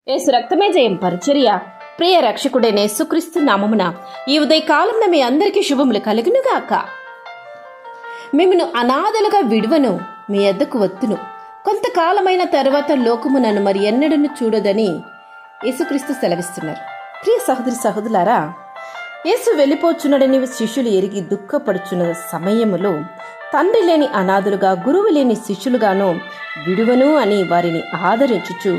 యేసు రక్తమే జయం పరిచర్య. ప్రియ రక్షకుడైన యేసుక్రీస్తు నామమున ఈ ఉదయకాలంలో మీ అందరికీ శుభములు కలుగునుగాక. మిమ్మను అనాథలుగా విడువను, మీ ఎద్దకు వత్తును. కొంతకాలమైన తర్వాత లోకము నన్ను మరి ఎన్నడను చూడదని యేసుక్రీస్తు సెలవిస్తున్నారు. ప్రియ సహోదరి సహోదరులారా, యేసు వెళ్ళిపోచున్నాడని శిష్యులు ఎరిగి దుఃఖపడుచున్న సమయములో తండ్రి లేని అనాథులుగా, గురువు లేని శిష్యులుగాను విడువను అని వారిని ఆదరించుచు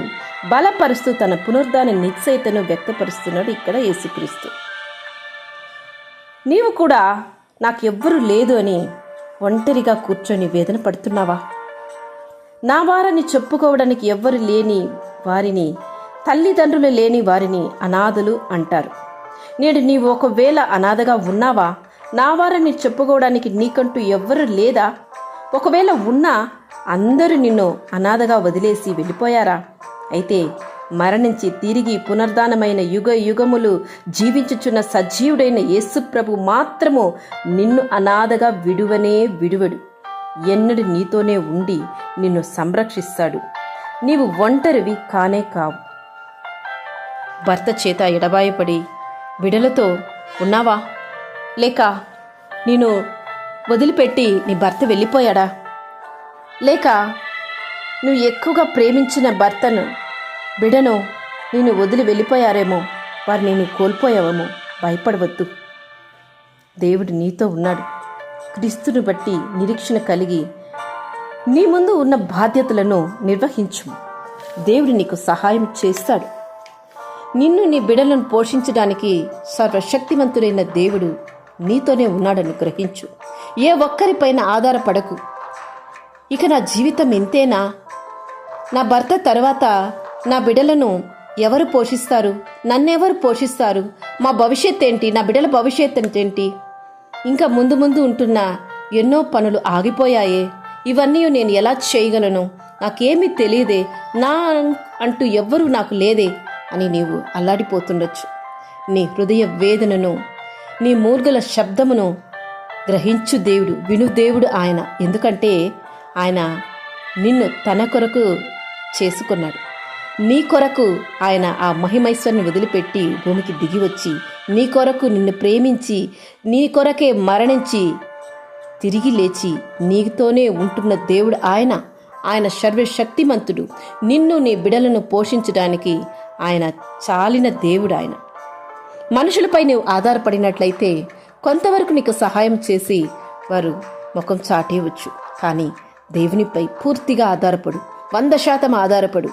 బలపరుస్తూ తన పునరుద్ధాన నిశ్చయితను వ్యక్తపరుస్తున్నాడు ఇక్కడ యేసుక్రీస్తు. నీవు కూడా నాకెవ్వరూ లేదు అని ఒంటరిగా కూర్చొని వేదన పడుతున్నావా? నా వారని చెప్పుకోవడానికి ఎవ్వరు లేని వారిని, తల్లిదండ్రులు లేని వారిని అనాథలు అంటారు. నేడు నీవు ఒకవేళ అనాథగా ఉన్నావా? నా వారని చెప్పుకోవడానికి నీకంటూ ఎవ్వరు లేదా? ఒకవేళ ఉన్నా అందరూ నిన్ను అనాథగా వదిలేసి వెళ్ళిపోయారా? అయితే మరణించి తిరిగి పునర్ధానమైన యుగ యుగములు జీవించుచున్న సజీవుడైన యేసుప్రభు మాత్రము నిన్ను అనాథగా విడువనే విడువడు. ఎన్నడూ నీతోనే ఉండి నిన్ను సంరక్షిస్తాడు. నీవు ఒంటరివి కానే కావు. భర్త చేత ఎడబాయపడి బిడలతో ఉన్నావా? లేక నేను వదిలిపెట్టి నీ భర్త వెళ్ళిపోయాడా? లేక నువ్వు ఎక్కువగా ప్రేమించిన భర్తను, బిడను నేను వదిలి వెళ్ళిపోయారేమో, వారిని నేను కోల్పోయావేమో. భయపడవద్దు, దేవుడు నీతో ఉన్నాడు. క్రీస్తుని బట్టి నిరీక్షణ కలిగి నీ ముందు ఉన్న బాధ్యతలను నిర్వహించు. దేవుడు నీకు సహాయం చేస్తాడు. నిన్ను, నీ బిడలను పోషించడానికి సర్వశక్తివంతుడైన దేవుడు నీతోనే ఉన్నాడని గ్రహించు. ఏ ఒక్కరిపైన ఆధారపడకు. ఇక నా జీవితం ఇంతేనా? నా భర్త తర్వాత నా బిడలను ఎవరు పోషిస్తారు? నన్నెవరు పోషిస్తారు? మా భవిష్యత్ ఏంటి? నా బిడల భవిష్యత్ ఏంటి? ఇంకా ముందు ముందు ఉంటున్న ఎన్నో పనులు ఆగిపోయాయే. ఇవన్నీ నేను ఎలా చేయగలను? నాకేమీ తెలియదే, నా అంటూ ఎవ్వరూ నాకు లేదే అని నీవు అల్లాడిపోతుండొచ్చు. నీ హృదయ వేదనను, నీ మూర్గల శబ్దమును గ్రహించు దేవుడు, విను దేవుడు ఆయన. ఎందుకంటే ఆయన నిన్ను తన కొరకు చేసుకున్నాడు. నీ కొరకు ఆయన ఆ మహిమైశ్వర్ని వదిలిపెట్టి భూమికి దిగి వచ్చి నీ కొరకు నిన్ను ప్రేమించి నీ కొరకే మరణించి తిరిగి లేచి నీతోనే ఉంటున్న దేవుడు ఆయన. ఆయన సర్వశక్తిమంతుడు. నిన్ను, నీ బిడలను పోషించడానికి ఆయన చాలిన దేవుడు ఆయన. మనుషులపై నీవు ఆధారపడినట్లయితే కొంతవరకు నీకు సహాయం చేసి వారు ముఖం చాటేయవచ్చు. కానీ దేవునిపై పూర్తిగా ఆధారపడు, 100% ఆధారపడు.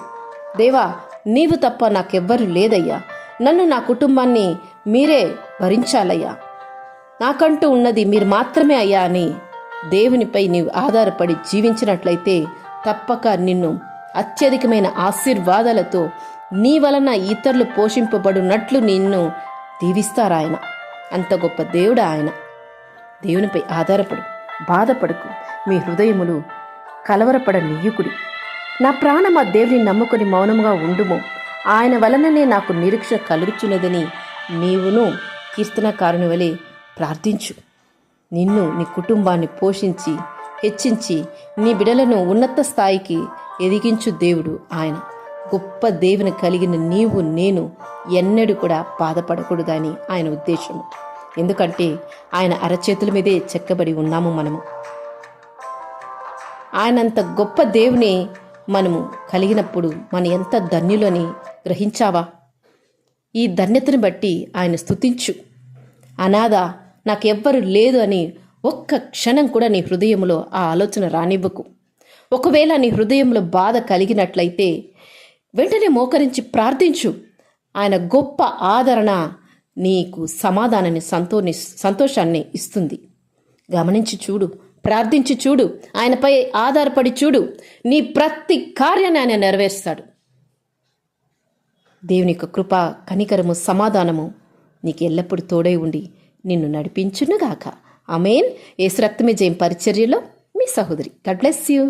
దేవా, నీవు తప్ప నాకెవ్వరు లేదయ్యా. నన్ను, నా కుటుంబాన్ని మీరే భరించాలయ్యా. నాకంటూ ఉన్నది మీరు మాత్రమే అయ్యా అని దేవునిపై నీవు ఆధారపడి జీవించినట్లయితే తప్పక నిన్ను అత్యధికమైన ఆశీర్వాదాలతో నీ వలన ఇతరులు పోషింపబడినట్లు నిన్ను దీవిస్తారాయన. అంత గొప్ప దేవుడు ఆయన. దేవునిపై ఆధారపడు, బాధపడకు. మీ హృదయములు కలవరపడనీయుకుడి. నా ప్రాణమా దేవుని నమ్ముకొని మౌనముగా ఉండుము. ఆయన వలననే నాకు నిరీక్షణ కలుగుచున్నదని నీవును కీర్తనకారుని వలె ప్రార్థించు. నిన్ను, నీ కుటుంబాన్ని పోషించి హెచ్చించి నీ బిడలను ఉన్నత స్థాయికి ఎదిగించు దేవుడు ఆయన. గొప్ప దేవుని కలిగిన నీవు, నేను ఎన్నడూ కూడా బాధపడకూడదని ఆయన ఉద్దేశము. ఎందుకంటే ఆయన అరచేతుల మీదే చెక్కబడి ఉన్నాము మనము. ఆయనంత గొప్ప దేవుని మనము కలిగినప్పుడు మన ఎంత ధన్యులని గ్రహించావా? ఈ ధన్యతను బట్టి ఆయన స్తుతించు. అనాథ, నాకెవ్వరు లేదు అని ఒక్క క్షణం కూడా నీ హృదయంలో ఆ ఆలోచన రానివ్వకు. ఒకవేళ నీ హృదయంలో బాధ కలిగినట్లయితే వెంటనే మోకరించి ప్రార్థించు. ఆయన గొప్ప ఆదరణ నీకు సమాధానాన్ని, సంతోషాన్ని ఇస్తుంది. గమనించి చూడు, ప్రార్థించి చూడు, ఆయనపై ఆధారపడి చూడు. నీ ప్రతి కార్యాన్ని ఆయన నెరవేరుస్తాడు. దేవుని యొక్క కృప, కనికరము, సమాధానము నీకు ఎల్లప్పుడూ తోడై ఉండి నిన్ను నడిపించునుగాక. ఆమేన్. యేసు రక్తమే జయం పరిచర్యలో మీ సహోదరి. God bless you.